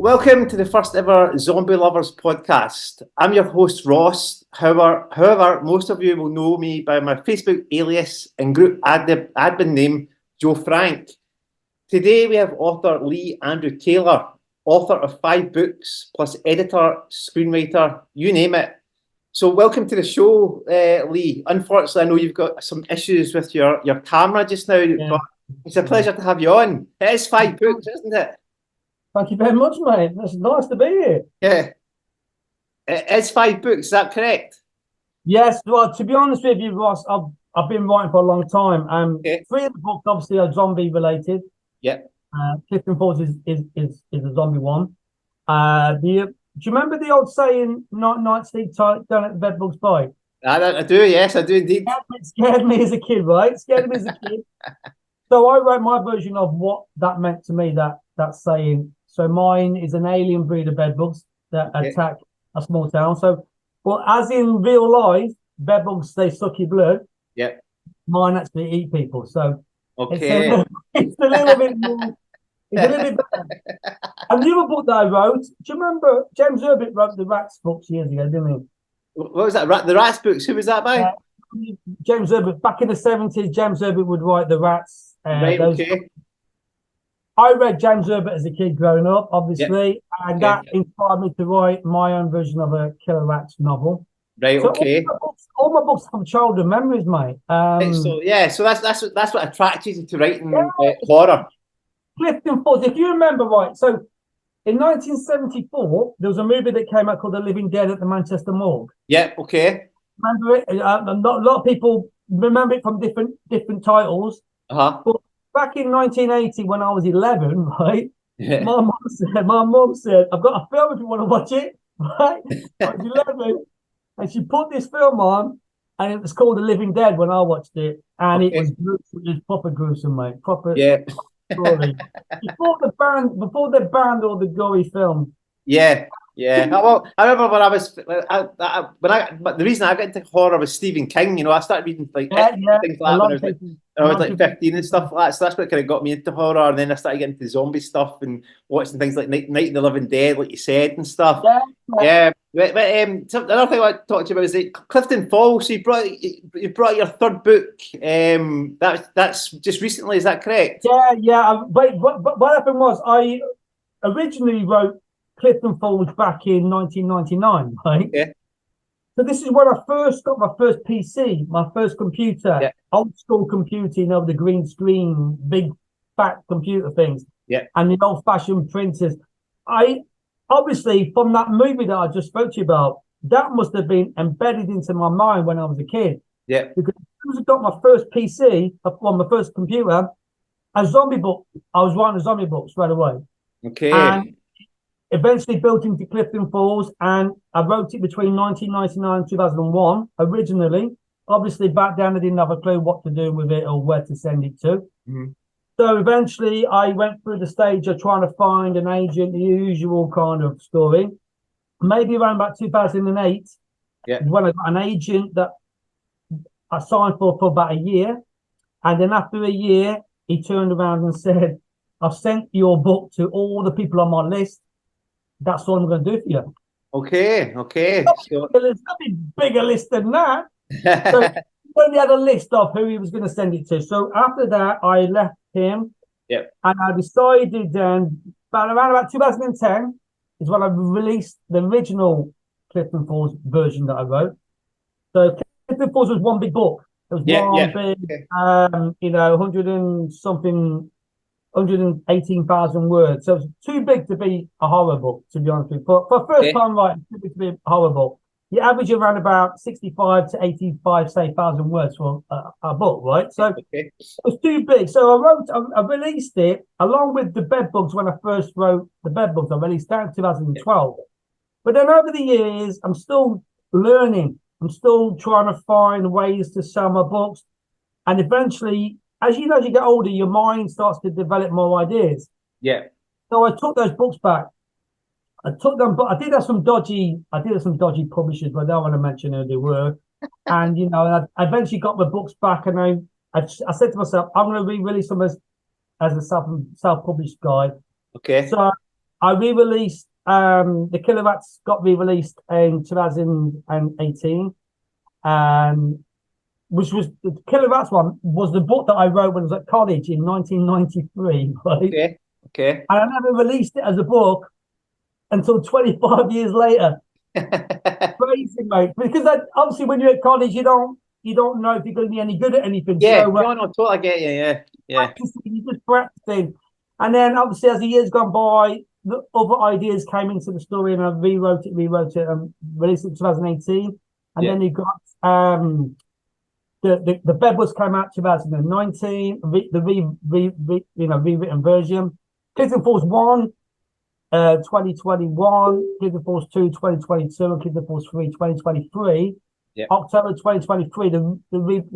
Welcome to the first ever Zombie Lovers podcast. I'm your host, Ross. However, most of you will know me by my Facebook alias and group admin name, Joe Frank. Today we have author Lee Andrew Taylor, author of 5 books, plus editor, screenwriter, you name it. So welcome to the show, Lee. Unfortunately, I know you've got some issues with your camera just now, but it's a pleasure to have you on. It is 5 books, isn't it? Thank you very much, mate. It's nice to be here. Yeah. It is 5 books, is that correct? Yes, well, to be honest with you, Ross, I've been writing for a long time. 3 of the books obviously are zombie related. Yeah. Clifton Falls is a zombie one. Do you remember the old saying, night sleep tight, don't let the bed bugs bite? I do, yes, I do indeed. It scared me as a kid, right? It scared me as a kid. So I wrote my version of what that meant to me, that saying. So mine is an alien breed of bedbugs that attack a small town. So, well, as in real life, bedbugs, they suck your blood. Yeah. Mine actually eat people. So okay. it's a little bit more. It's a little bit better. And the other book that I wrote, do you remember James Herbert wrote the Rats books years ago, didn't he? What was that? The Rats books? Who was that by? James Herbert. Back in the 70s, James Herbert would write the Rats. Right, okay. I read James Herbert as a kid growing up, obviously, and that inspired me to write my own version of a Killer Rats novel. Right, so okay. All my books have childhood memories, mate. So that's what attracted you to writing horror. Clifton Falls, if you remember right, so in 1974, there was a movie that came out called The Living Dead at the Manchester Morgue. Yeah, okay. Remember it? A lot of people remember it from different titles. But back in 1980, when I was 11, right, my mum said, I've got a film if you want to watch it, right? I was 11, and she put this film on, and it was called The Living Dead when I watched it, and it was proper gruesome, mate. Proper story. Before they banned all the gory films. Yeah. Well, I remember when I was but the reason I got into horror was Stephen King. You know, I started reading things like that when I was like 15 and stuff like that. So that's what kind of got me into horror. And then I started getting into zombie stuff and watching things like Night of the Living Dead, like you said, and stuff. Yeah. But another thing I want to talk to you about is like Clifton Falls. So you brought your 3rd book. That's just recently. Is that correct? Yeah. But what happened was I originally wrote Clifton Falls back in 1999, right? Yeah. So this is when I first got my first PC, my first computer, old school computer, you know, the green screen, big fat computer things, and the old fashioned printers. I obviously, from that movie that I just spoke to you about, that must have been embedded into my mind when I was a kid. Yeah. Because as soon as I got my first PC, my first computer, I was writing a zombie book straight away. Okay. And eventually built into Clifton Falls, and I wrote it between 1999 and 2001 originally. Obviously, back then I didn't have a clue what to do with it or where to send it to. Mm-hmm. So eventually I went through the stage of trying to find an agent, the usual kind of story. Maybe around about 2008 is when I got an agent that I signed for about a year. And then after a year, he turned around and said, I've sent your book to all the people on my list. That's all I'm going to do for you. Okay. So, there's nothing bigger list than that. So he only had a list of who he was going to send it to. So after that, I left him. And I decided then, around about 2010 is when I released the original Clifton Falls version that I wrote. So Clifton Falls was one big book. It was big, 100 and something. 118,000 words. So it's too big to be a horror book, to be honest with you. For first time writing, too big to be a horror book. You average around about 65 to 85, say, thousand words for a book, right? So it was too big. So I released it along with the bedbugs when I first wrote the bedbugs. I released that in 2012. But then over the years, I'm still learning. I'm still trying to find ways to sell my books. And eventually, as you get older, your mind starts to develop more ideas. Yeah. So I took those books back. I took them, but I did have some dodgy publishers, but I don't want to mention who they were. And I eventually got my books back, and I said to myself, I'm going to re-release them as a self-published guide. Okay. So I re-released the Killer Rats got re-released in 2018, which was the Killer Rats one was the book that I wrote when I was at college in 1993. Right? Okay. And I never released it as a book until 25 years later. Crazy, mate. Because obviously, when you're at college, you don't know if you're going to be any good at anything. Yeah, so, no, totally get you. Yeah. Practicing, you're just practicing. And then, obviously, as the years gone by, the other ideas came into the story, and I rewrote it, and released it in 2018. And then you got the Bedwars came out 2019, the rewritten version. Kids and Force 1. 2021, Kids and Force 2, 2022, and Kids and Force 3, 2023. October 2023. If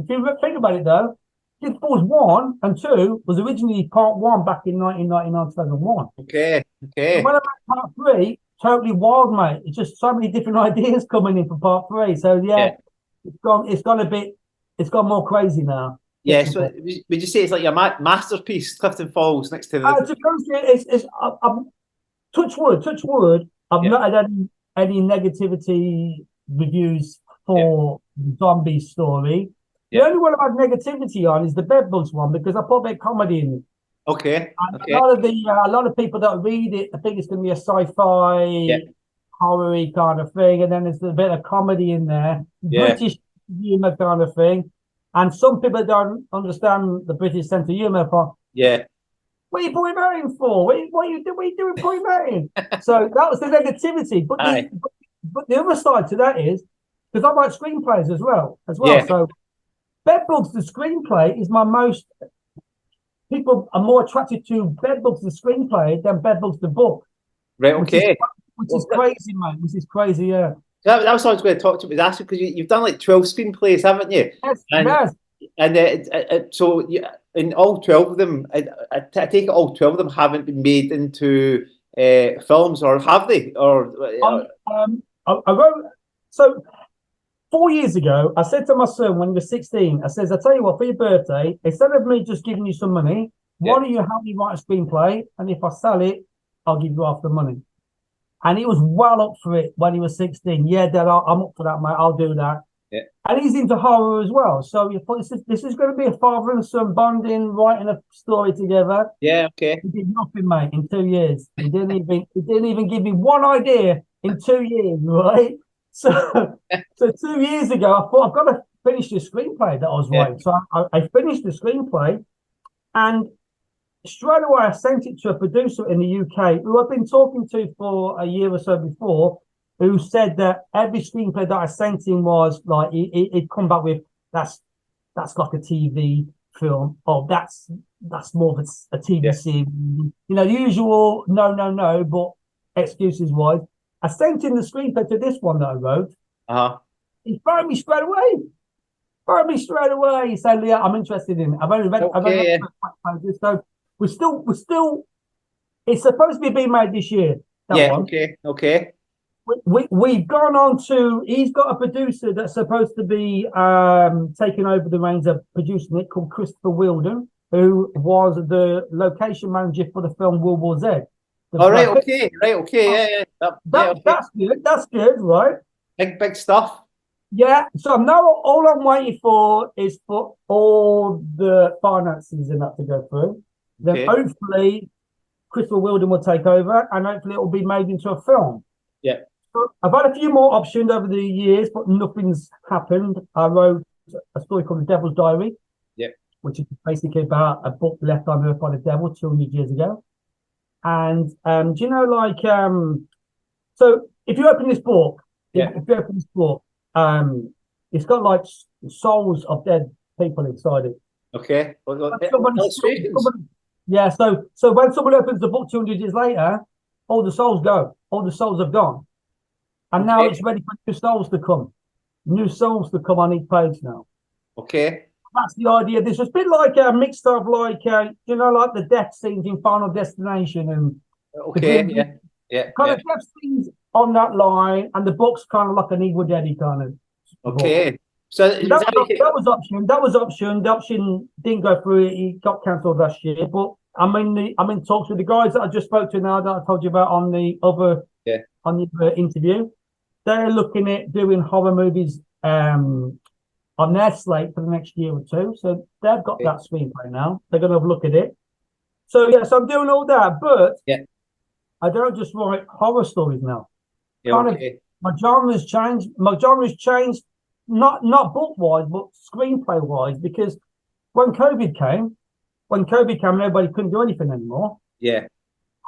you think about it, though, Kids and Force 1 and 2 was originally part 1 back in 1999, 2001. Okay. And when I made part 3, totally wild, mate. It's just so many different ideas coming in for part 3. So it's gone more crazy now. Yeah, so would you say it's like your masterpiece, Clifton Falls, next to the... Touch wood. I've not had any negativity reviews for the zombie story. The only one I've had negativity on is the Bedbugs one because I put a bit of comedy in it. Okay. A lot of people that read it, I think it's going to be a sci-fi horror kind of thing, and then there's a bit of comedy in there, British humor kind of thing, and some people don't understand the British sense of humor. What are you putting that in for? What are you doing putting that in? So that was the negativity. But the other side to that is, because I write screenplays as well. So Bedbugs, the screenplay, is people are more attracted to Bedbugs, the screenplay, than Bedbugs, the book. Right, okay. Which is crazy, mate. Which is crazy, yeah. That was what I was going to talk to you about, because you've done like 12 screenplays, haven't you? Yes, And so in all 12 of them, I take it all 12 of them haven't been made into films, or have they? I wrote, so 4 years ago, I said to my son when he was 16, I says, I tell you what, for your birthday, instead of me just giving you some money, why don't you help me write a screenplay? And if I sell it, I'll give you half the money. And he was well up for it when he was 16. Yeah, Dad, I'm up for that, mate. I'll do that. Yeah. And he's into horror as well. So you thought this is going to be a father and son bonding, writing a story together. Yeah, okay. He did nothing, mate, in 2 years. He didn't even give me one idea in 2 years, right? So 2 years ago, I thought I've got to finish this screenplay that I was writing. So I finished the screenplay, and straight away I sent it to a producer in the UK who I've been talking to for a year or so before, who said that every screenplay that I sent him was like he'd come back with that's like a TV film, or that's more of a TV series. The usual no, but excuses wise. I sent him the screenplay to this one that I wrote. He phoned me straight away. He said, "Yeah, I'm interested in it. I've only read so we're still. It's supposed to be being made this year. That one. Okay. We've gone on to. He's got a producer that's supposed to be taking over the reins of producing it, called Christopher Wheeldon, who was the location manager for the film World War Z. Right. Okay. Yeah. That's good, right? Big stuff. Yeah. So now all I'm waiting for is for all the finances and that to go through. Then hopefully Christopher Wheeldon will take over, and hopefully it will be made into a film. Yeah. So I've had a few more options over the years, but nothing's happened. I wrote a story called The Devil's Diary. Yeah. Which is basically about a book left on Earth by the devil 200 years ago. And do you know, so if you open this book, it's got like souls of dead people inside it. Okay. Yeah, so when someone opens the book 200 years later, all the souls go. All the souls have gone. And now it's ready for new souls to come. New souls to come on each page now. Okay. That's the idea. This is a bit like a mixed up, like like the death scenes in Final Destination, and kind of death scenes on that line, and the book's kind of like an Evil Dead kind of. Okay, So that was option. The option didn't go through. It got cancelled last year. But I'm in talks with the guys that I just spoke to now that I told you about on the other interview. They're looking at doing horror movies on their slate for the next year or two. So they've got that screenplay now. They're going to have a look at it. So yes, I'm doing all that, but I don't just write horror stories now. My genre's changed. My genre's changed, not book wise, but screenplay wise. Because when COVID came, nobody couldn't do anything anymore. Yeah,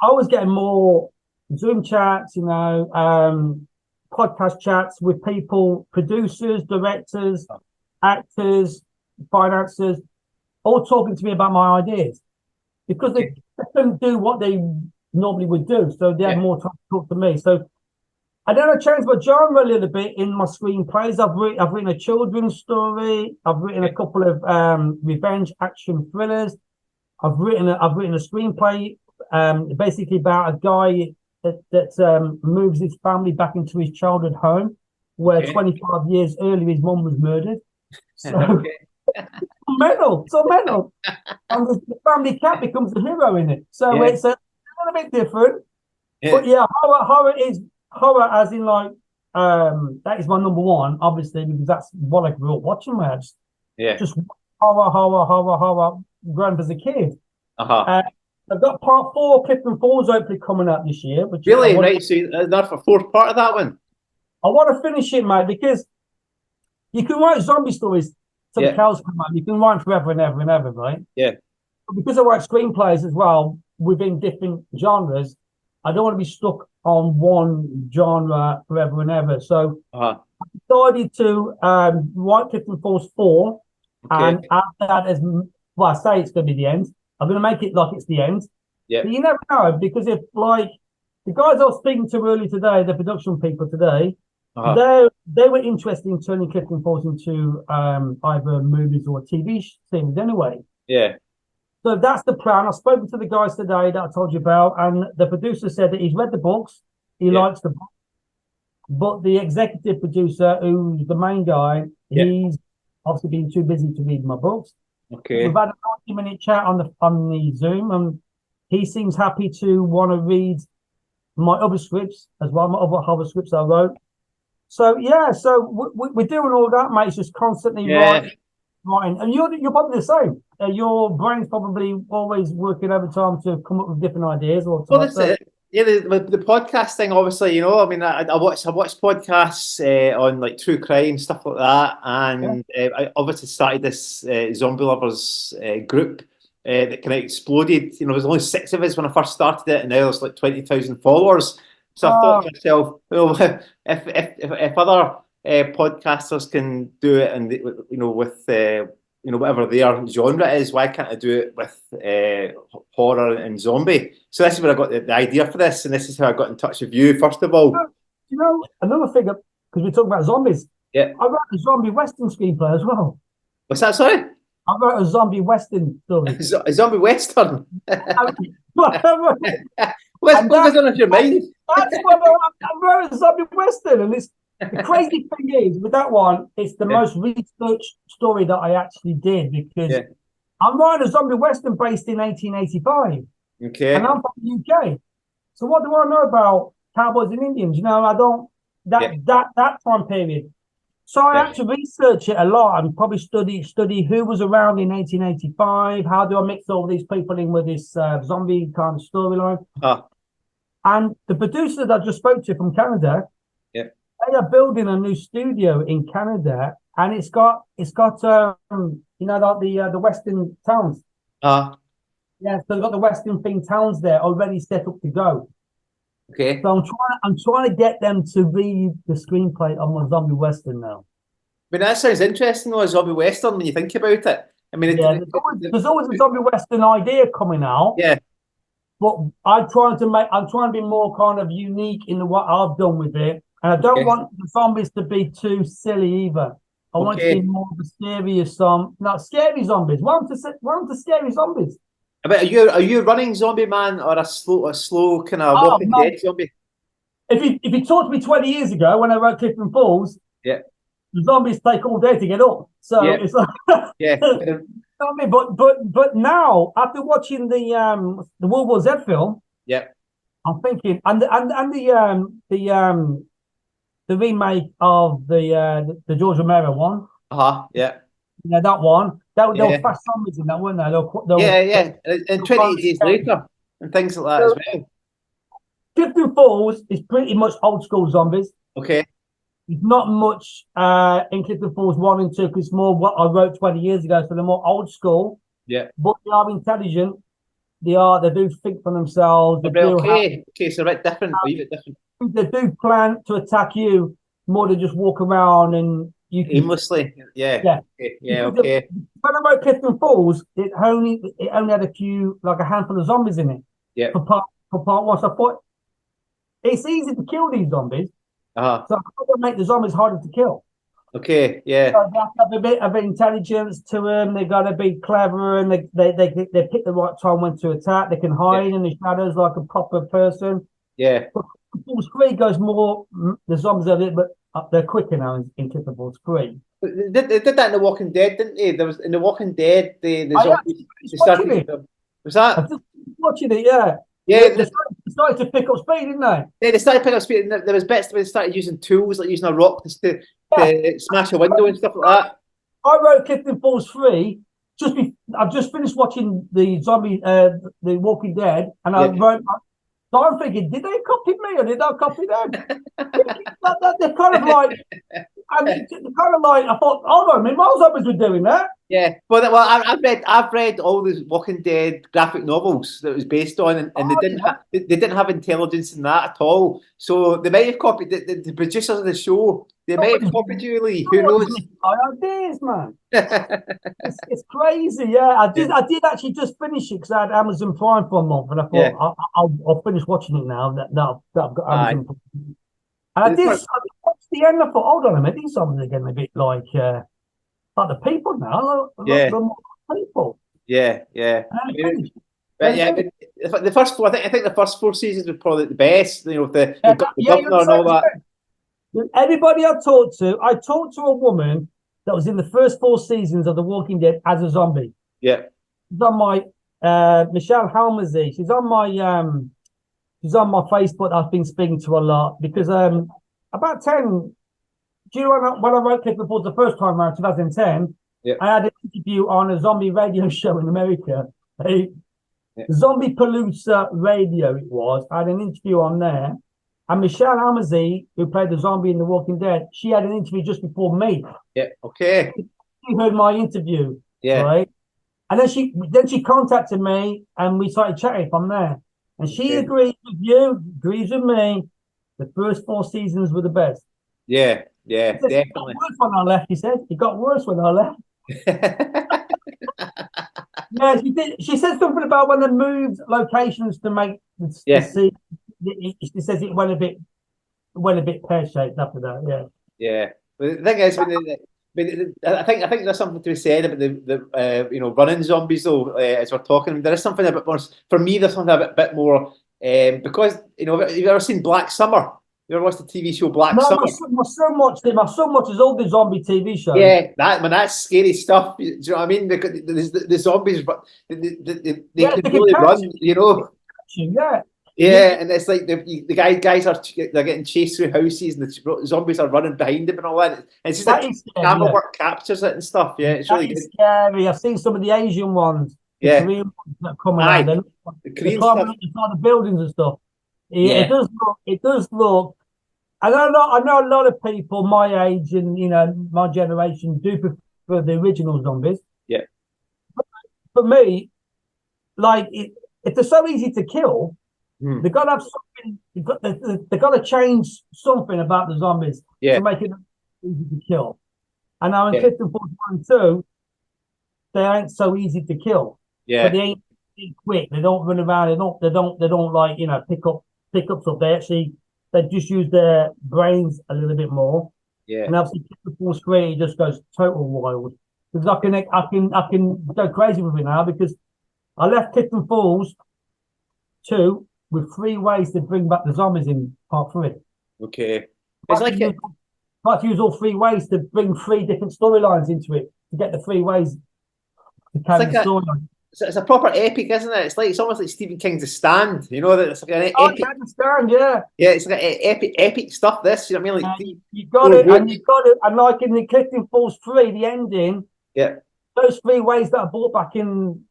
I was getting more Zoom chats, podcast chats with people, producers, directors, actors, financiers, all talking to me about my ideas because they couldn't do what they normally would do. So they had more time to talk to me. So I then I changed my genre a little bit in my screenplays. I've written a children's story. I've written a couple of revenge action thrillers. I've written a screenplay basically about a guy that moves his family back into his childhood home where 25 years earlier his mum was murdered. So mental. And the family cat becomes the hero in it. So it's a little bit different. But horror as in like that is my number one, obviously, because that's what I grew up watching. Just horror growing up as a kid. I've got part 4 Clifton Falls hopefully coming out this year. Which really? Right, so that's the 4th part of that one? I want to finish it, mate, because you can write zombie stories till the cows come out. You can write forever and ever and ever, right? Yeah. But because I write screenplays as well within different genres, I don't want to be stuck on one genre forever and ever. So I decided to write Clifton Falls 4, and after that, I say it's going to be the end. I'm going to make it like it's the end. Yeah. But you never know, because if like the guys I was speaking to earlier today, the production people today, they were interested in turning Clifton Falls into either movies or TV series anyway. Yeah. So that's the plan. I've spoken to the guys today that I told you about, and the producer said that he's read the books, he likes the book, but the executive producer, who's the main guy, he's obviously been too busy to read my books. Okay. We've had a 90-minute chat on the Zoom, and he seems happy to want to read my other scripts as well, my other horror scripts I wrote. So we're doing all that, mate. It's just constantly writing, and you're probably the same. Your brain's probably always working overtime to come up with different ideas. Well, that's it. Yeah, the podcast thing, obviously, I mean, I watch podcasts on like true crime stuff like that, and I obviously started this zombie lovers group that kind of exploded. There was only 6 of us when I first started it, and now there's like 20,000 followers. So I thought to myself, well, if other podcasters can do it, and with whatever their genre is, why can't I do it with horror and zombie? So this is where I got the idea for this, and this is how I got in touch with you, first of all. Another thing, because we're talking about zombies, I wrote a zombie western screenplay as well. What's that, sorry? I wrote a zombie western story. A zombie western? What goes on in your mind? That's what I wrote, a zombie western, and it's the crazy thing is, with that one, it's the most researched story that I actually did, because I'm writing a zombie western based in 1885. Okay. And I'm from the UK. So what do I know about cowboys and Indians? I don't, that time period. So I had to research it a lot and probably study who was around in 1885. How do I mix all these people in with this zombie kind of storyline? And the producer that I just spoke to from Canada, they are building a new studio in Canada, and it's got like the Western towns. So they've got the Western themed towns there already set up to go. Okay. So I'm trying to get them to read the screenplay on my zombie western now. But that sounds interesting though, a zombie western, when you think about it. I mean, there's always a zombie western idea coming out. Yeah. But I'm trying to be more kind of unique in what I've done with it. And I don't want the zombies to be too silly either. I want it to be more of a serious not scary zombies. Want to scary zombies. But are you running zombie man, or a slow kind of walking dead zombie? If you talked to me 20 years ago when I wrote Clifton Falls, the zombies take all day to get up. So it's like, yeah. I mean, but now after watching the World War Z film, I'm thinking, and the remake of the George Romero one. Yeah. Yeah, that one. There were fast zombies in that, weren't there? Yeah. And 28 Days Later and things like that as well. Clifton Falls is pretty much old school zombies. Okay. There's not much in Clifton Falls 1 and 2 because it's more what I wrote 20 years ago, so they're more old school. Yeah. But they are intelligent. They do think for themselves. They okay, so a bit different. They do plan to attack you more than just walk around and you can, aimlessly. Yeah. Okay. When I wrote Clifton Falls, it only had a handful of zombies in it. Yeah. For part one, so I thought it's easy to kill these zombies. So I'm going to make the zombies harder to kill. Okay, yeah. So they have to have a bit of intelligence to them. They got to be clever, and they pick the right time when to attack. They can hide in the shadows like a proper person. Yeah. But Falls 3 goes more. The zombies are a little bit they're quicker now in Clifton Falls 3. They did that in The Walking Dead, didn't they? There was in The Walking Dead. The zombies. Was that? I'm just watching it. Yeah. Yeah, they started to pick up speed, didn't they? Yeah, they started picking up speed. And there was bits where they started using tools, like using a rock to smash a window and stuff like that. I wrote Clifton Falls 3. I've just finished watching the The Walking Dead, and I wrote. So I'm thinking, did they copy me or did I copy them? They're kind of like, I thought, hold on, my zombies were doing that. Yeah, well, I've read all the Walking Dead graphic novels that it was based on, and they didn't have intelligence in that at all. So they might have copied the producers of the show. They might have copied you, Lee. Who knows? Ideas, man. it's crazy. Yeah, I did actually just finish it because I had Amazon Prime for a month, and I thought I'll finish watching it now that I've got Amazon Prime. And I did watch the end. I thought, hold on a minute, these songs are getting a bit like the people now. The people. Yeah. The first four, I think the first 4 seasons were probably the best. You know, the governor and all that. Everybody I talked to a woman that was in the first 4 seasons of The Walking Dead as a zombie. Yeah. She's on my Michelle Halmazy. She's on my Facebook. I've been speaking to a lot because about 10. Do you know when I wrote Clifton Falls the first time around 2010? Yeah. I had an interview on a zombie radio show in America. Zombie Palooza Radio it was. I had an interview on there. And Michelle Halmazy, who played the zombie in The Walking Dead, she had an interview just before me. Yeah, okay. She heard my interview. Yeah. Right? And then she contacted me and we started chatting from there. And she agrees with me. The first 4 seasons were the best. Yeah, definitely. It got worse when I left, he said. It got worse when I left. Yeah, she did. She said something about when they moved locations to make the scene. She says it went a bit pear-shaped after that. Yeah. But the thing is, I think there's something to be said about the running zombies though. As we're talking, there is something a bit more. For me, there's something a bit more because have you ever seen Black Summer? You ever watched the TV show Black Summer? My son watched it. My son watches all the zombie TV shows. Yeah, that's scary stuff. Do you know what I mean? The zombies, they can really run. You know. Yeah, and it's like the guys they're getting chased through houses, and the zombies are running behind them and all that. And it's just like camera work captures it and stuff. Yeah, it's really good. Scary. I've seen some of the Asian ones. The Korean ones that come around. They climb up inside the buildings and stuff. It does look. I know a lot of people my age and my generation do prefer the original zombies. Yeah. But for me, like if they're so easy to kill. They've got to have something. They've got to change something about the zombies to make it easy to kill. And now in Clifton Falls 1 and 2, they ain't so easy to kill. Yeah, but they ain't quick. They don't run around. They don't like pick up stuff. They just use their brains a little bit more. Yeah. And obviously Clifton Falls 3 it just goes total wild because I can go crazy with it now because I left Clifton Falls 2. With 3 ways to bring back the zombies in part 3. Okay. It's like Like to use all three ways to bring three different storylines into it to get the three ways to carry the storyline. It's a proper epic, isn't it? It's almost like Stephen King's The Stand. You know that it's like an epic. I understand, yeah. Yeah, it's like epic stuff. This, you know what I mean? Like you got it, and you got it. And like in the Clifton Falls 3, the ending. Yeah. Those three ways that are brought back in,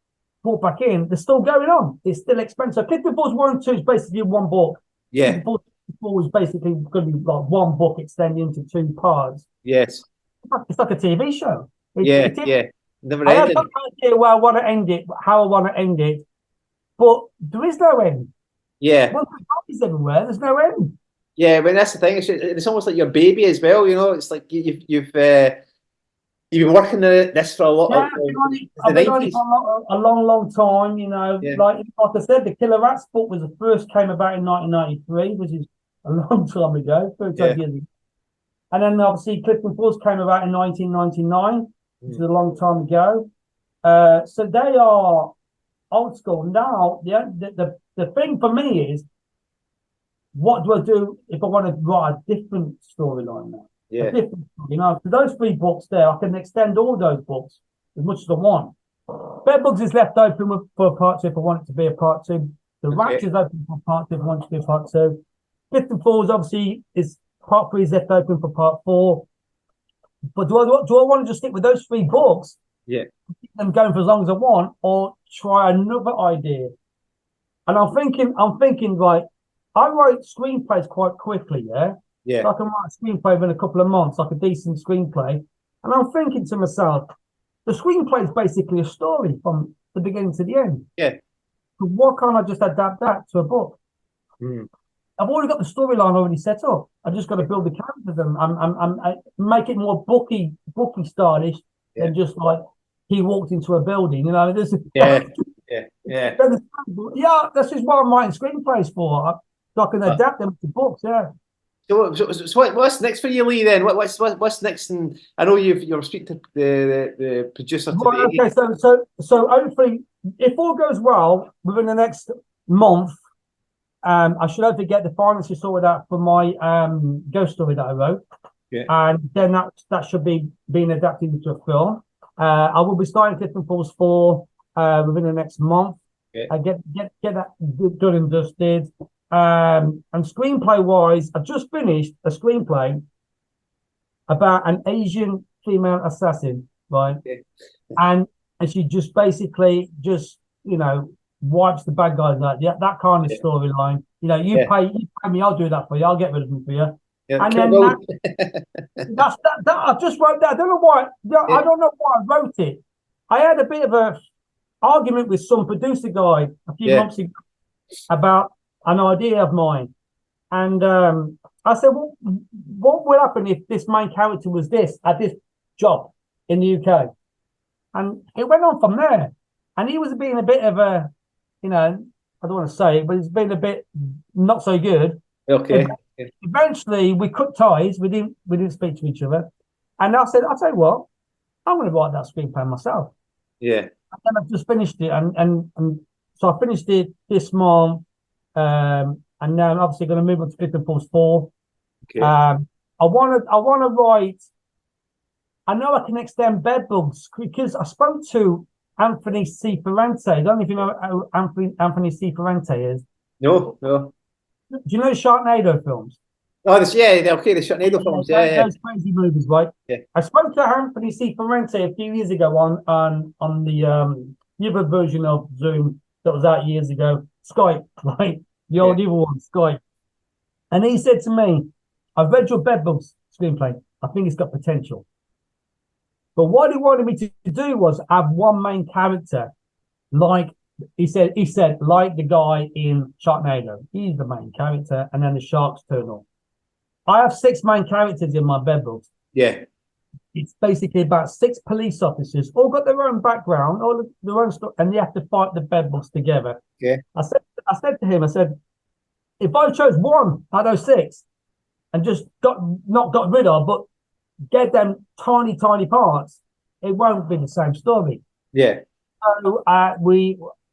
they're still going on. It's still expensive. So Clifton Falls 1 and 2 is basically one book. Yeah. Clifton Falls is basically going to be like one book extending into two parts. Yes. It's like a TV show. Yeah. I have no idea where I want to end it, how I want to end it, but there is no end. Yeah. Once the copies everywhere, there's no end. Yeah, but that's the thing. It's almost like your baby as well. You know, it's like you've been working on this for a lot. Yeah, I've been on it for a long time. You know, like I said, the Killer Rats book was the first came about in 1993, which is a long time ago, 30 years ago. And then obviously Clifton Falls came about in 1999. Which is a long time ago. So they are old school. Now, the thing for me is, what do I do if I want to write a different storyline now? Yeah. You know, for those three books there, I can extend all those books as much as I want. Bedbugs is left open for a part 2 if I want it to be a part 2. The Rats is open for part 2 if I want it to be a part 2. Clifton Falls obviously is part 3 is left open for part 4. But do I want to just stick with those three books? Yeah. Keep them going for as long as I want, or try another idea? And I'm thinking, like, I write screenplays quite quickly, yeah? Yeah. So I can write a screenplay within a couple of months, like a decent screenplay. And I'm thinking to myself, the screenplay is basically a story from the beginning to the end. Yeah. So why can't I just adapt that to a book? I've already got the storyline already set up. I just got to build the characters and I make it more booky stylish than just like he walked into a building. You know, this. Yeah. That's just what I'm writing screenplays for. So I can adapt them to books. Yeah. So what's next for you, Lee? Then what's next? And I know you're speaking to the producer today. Well, okay, so hopefully, if all goes well within the next month. I should hopefully get the finances sorted out for my ghost story that I wrote, and then that should be being adapted into a film. I will be starting Clifton Falls 4 within the next month. I get that done and dusted. And screenplay wise, I've just finished a screenplay about an Asian female assassin, right? And she just basically wipes the bad guys out. Yeah, that kind of storyline. You know, you pay me, I'll do that for you. I'll get rid of them for you. Yeah, and then that I just wrote that. I don't know why. I don't know why I wrote it. I had a bit of a argument with some producer guy a few months ago about an idea of mine, and I said, "Well, what would happen if this main character was at this job in the UK?" And it went on from there. And he was being a bit of a, I don't want to say it, but it's been a bit not so good. Okay. Eventually, we cut ties. We didn't speak to each other. And I said, I'll tell you what, I'm going to write that screenplay myself. Yeah. And then I've just finished it. And so I finished it this month. And now I'm obviously going to move on to Clifton Falls 4. Okay. I want to write. I know I can extend Bedbugs because I spoke to Anthony C. Ferrante. I don't know if you know who Anthony C. Ferrante is. No. Do you know the Sharknado films? Oh, the Sharknado films. Yeah. Those crazy movies, right? Yeah. I spoke to Anthony C. Ferrante a few years ago on the other version of Zoom that was out years ago, Skype, right? The old evil one, Skype. And he said to me, I've read your Bedbugs screenplay. I think it's got potential. But what he wanted me to do was have one main character, like he said, like the guy in Sharknado. He's the main character, and then the sharks turn up. I have 6 main characters in my Bedbugs. Yeah. It's basically about 6 police officers, all got their own background, all their own stuff, and they have to fight the Bedbugs together. Yeah. I said to him, if I chose one out of those 6 and just not got rid of, but get them tiny parts, it won't be the same story. Yeah.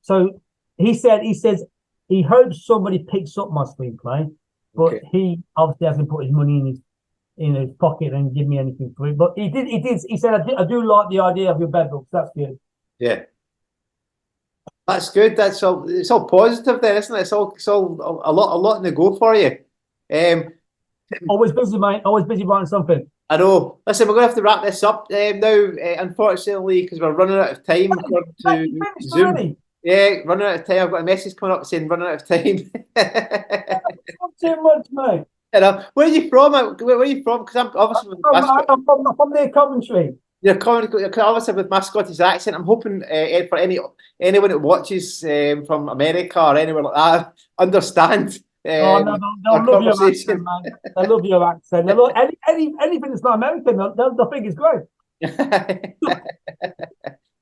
So he says he hopes somebody picks up my screenplay, but he obviously hasn't put his money in in his pocket and give me anything for it. But he did. He said, I do like the idea of your bed books. That's good. Yeah. That's good. That's all. It's all positive, then, isn't it? It's all a lot in the go for you. Always busy, mate. Always busy writing something. I know. Listen, we're going to have to wrap this up now, unfortunately, because we're running out of time. To Zoom. Already? Yeah, running out of time. I've got a message coming up saying running out of time. Not too much, mate. Where are you from? Where are you from? Because I'm obviously I'm from near Coventry. You're obviously with my Scottish accent. I'm hoping for anyone that watches from America or anywhere like that understand. No, they'll love your accent, man. They love your accent. They love anything that's not American. They'll think it's great.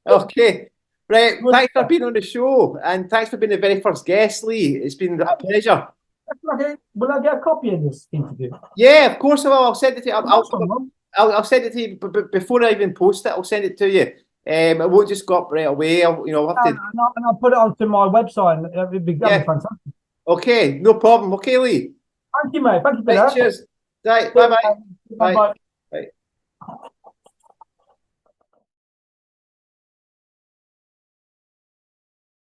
Okay, right. Thanks for being on the show, and thanks for being the very first guest, Lee. It's been a pleasure. Okay. Will I get a copy of this interview? Yeah, of course I will. I'll send it to you. I'll send it to you, but before I even post it, I'll send it to you. It won't just go up right away. I'll have to. And I'll put it onto my website. It'd be fantastic. Okay, no problem. Okay, Lee. Thank you, mate. Thank you for that. Cheers. Right, bye-bye. Bye-bye. Bye.